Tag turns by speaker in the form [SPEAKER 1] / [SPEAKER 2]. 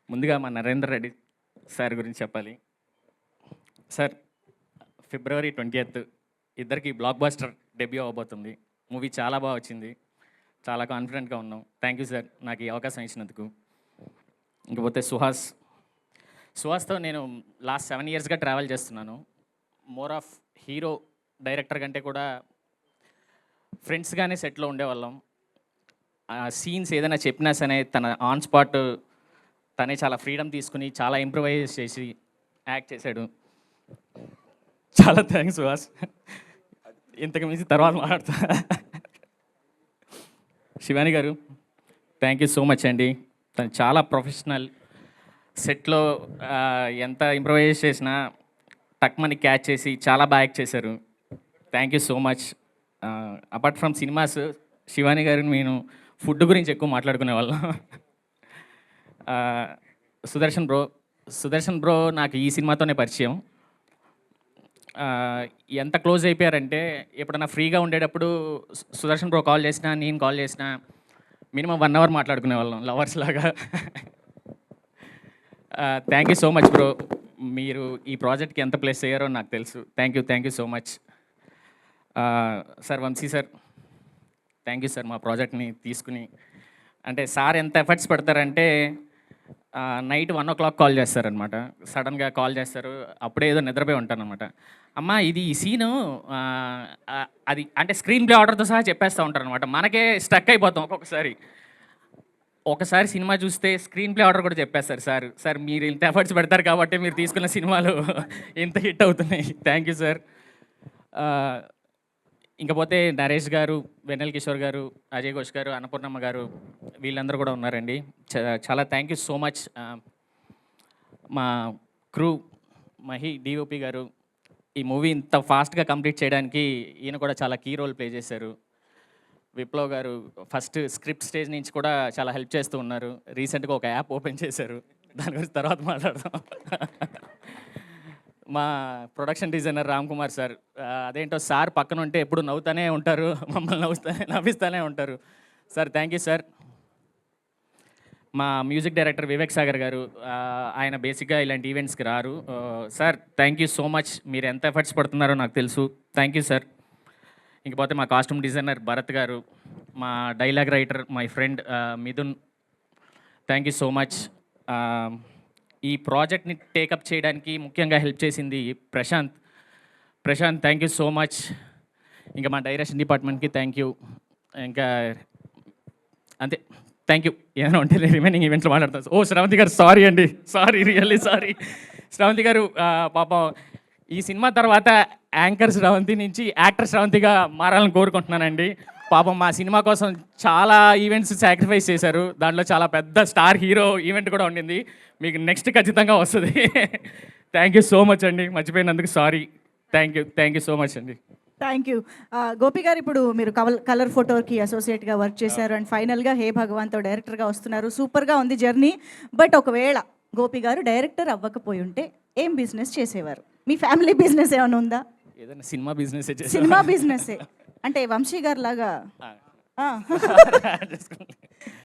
[SPEAKER 1] ముందుగా మా నరేందర్ రెడ్డి సార్ గురించి చెప్పాలి. సార్, ఫిబ్రవరి 20th ఇద్దరికి బ్లాక్ బస్టర్ డెబ్యూ అవ్వబోతుంది. మూవీ చాలా బాగా వచ్చింది. చాలా కాన్ఫిడెంట్గా ఉన్నాం. థ్యాంక్ యూ సార్ నాకు ఈ అవకాశం ఇచ్చినందుకు. ఇంకపోతే సుహాస్తో నేను లాస్ట్ 7 yearsగా ట్రావెల్ చేస్తున్నాను. మోర్ ఆఫ్ హీరో డైరెక్టర్ కంటే కూడా ఫ్రెండ్స్గానే సెట్లో ఉండేవాళ్ళం. సీన్స్ ఏదైనా చెప్పినా సరే తన ఆన్ స్పాట్ తనే చాలా ఫ్రీడమ్ తీసుకుని చాలా ఇంప్రూవైజ్ చేసి యాక్ట్ చేశాడు. చాలా థ్యాంక్స్ సుహాస్. ఇంతకు మించి తర్వాత మాట్లాడతా. శివాని గారు, థ్యాంక్ యూ సో మచ్ అండి. తను చాలా ప్రొఫెషనల్. సెట్లో ఎంత ఇంప్రూవైజ్ చేసినా టక్మని క్యాచ్ చేసి చాలా బాగా యాక్ట్ చేశారు. Thank you so much. Apart from cinemas, Shivani గారిని నేను ఫుడ్ గురించి ఎక్కువ మాట్లాడుకునే వాళ్ళం. సుదర్శన్ బ్రో నాకు ఈ సినిమాతోనే పరిచయం. ఎంత క్లోజ్ అయిపోయారంటే ఎప్పుడన్నా ఫ్రీగా ఉండేటప్పుడు సుదర్శన్ బ్రో కాల్ చేసినా, నేను కాల్ చేసినా మినిమం 1 hour మాట్లాడుకునే వాళ్ళం లవర్స్ లాగా. Thank you so much bro. మీరు ఈ ప్రాజెక్ట్కి ఎంత ప్లేస్ అయ్యారో నాకు తెలుసు. Thank you so much. Sir, Vamshi sir, thank you sir మా ప్రాజెక్ట్ని తీసుకుని. అంటే సార్ ఎంత ఎఫర్ట్స్ పెడతారంటే నైట్ 1 o'clock కాల్ చేస్తారనమాట. సడన్గా కాల్ చేస్తారు. అప్పుడే ఏదో నిద్రపోయి ఉంటానన్నమాట. అమ్మ ఇది ఈ సీను అది అంటే స్క్రీన్ ప్లే ఆర్డర్తో సహా చెప్పేస్తూ ఉంటారనమాట. మనకే స్టక్ అయిపోతాం ఒక్కొక్కసారి. ఒకసారి సినిమా చూస్తే స్క్రీన్ ప్లే ఆర్డర్ కూడా చెప్పేస్తారు. సార్ మీరు ఇంత ఎఫర్ట్స్ పెడతారు కాబట్టి మీరు తీసుకున్న సినిమాలు ఇంత హిట్ అవుతున్నాయి. Thank you sir. ఇంకపోతే నరేష్ గారు, వెన్నెల కిషోర్ గారు, అజయ్ ఘోష్ గారు, అన్నపూర్ణమ్మ గారు, వీళ్ళందరూ కూడా ఉన్నారండి. చాలా థ్యాంక్ యూ సో మచ్. మా క్రూ, మహి డిఓపి గారు, ఈ మూవీ ఇంత ఫాస్ట్గా కంప్లీట్ చేయడానికి ఈయన కూడా చాలా కీ రోల్ ప్లే చేశారు. విప్లవ్ గారు ఫస్ట్ స్క్రిప్ట్ స్టేజ్ నుంచి కూడా చాలా హెల్ప్ చేస్తూ ఉన్నారు. రీసెంట్గా ఒక యాప్ ఓపెన్ చేశారు, దాని గురించి తర్వాత మాట్లాడదాం. మా production designer Ram Kumar sir, అదేంటో సార్ పక్కన ఉంటే ఎప్పుడు నవ్వుతూనే ఉంటారు, మమ్మల్ని నవ్విస్తూనే ఉంటారు. Sir thank you sir. మా మ్యూజిక్ డైరెక్టర్ వివేక్ సాగర్ గారు, ఆయన బేసిక్గా ఇలాంటి ఈవెంట్స్కి రారు. Sir thank you so much. మీరు ఎంత ఎఫర్ట్స్ పడుతున్నారో నాకు తెలుసు. Thank you sir. ఇంకపోతే మా కాస్ట్యూమ్ డిజైనర్ భరత్ గారు, మా dialogue writer my friend Mithun, thank you so much. ఈ ప్రాజెక్ట్ని టేకప్ చేయడానికి ముఖ్యంగా హెల్ప్ చేసింది Prashanth thank you so much. ఇంకా మా డైరెక్షన్ డిపార్ట్మెంట్కి థ్యాంక్ యూ. ఇంకా అంతే, థ్యాంక్ యూ. ఏమైనా ఉంటే రిమైనింగ్ ఈవెంట్లో మాట్లాడతాను. శ్రవంతి గారు, సారీ అండి, రియల్లీ సారీ. శ్రవంతి గారు పాపం ఈ సినిమా తర్వాత యాంకర్ శ్రవంతి నుంచి యాక్టర్ శ్రవంతిగా మారాలని కోరుకుంటున్నానండి. పాపం మా సినిమా కోసం చాలా ఈవెంట్స్ సాక్రిఫైస్ చేశారు. దాంట్లో చాలా పెద్ద స్టార్ హీరో ఈవెంట్ కూడా ఉండింది. మీకు నెక్స్ట్ ఖచ్చితంగా వస్తుంది. థ్యాంక్ యూ సో మచ్ అండి. మర్చిపోయినందుకు sorry. Thank you so much అండి.
[SPEAKER 2] Thank you. గోపి గారు, ఇప్పుడు మీరు కలర్ ఫోటోకి అసోసియేట్గా వర్క్ చేశారు అండ్ ఫైనల్గా హే భగవాన్తో డైరెక్టర్గా వస్తున్నారు. సూపర్గా ఉంది జర్నీ. బట్ ఒకవేళ గోపి గారు డైరెక్టర్ అవ్వకపోయి ఉంటే ఏం బిజినెస్ చేసేవారు? మీ ఫ్యామిలీ బిజినెస్ ఏమైనా ఉందా?
[SPEAKER 1] ఏదైనా సినిమా బిజినెస్
[SPEAKER 2] అంటే వంశీ గారు లాగా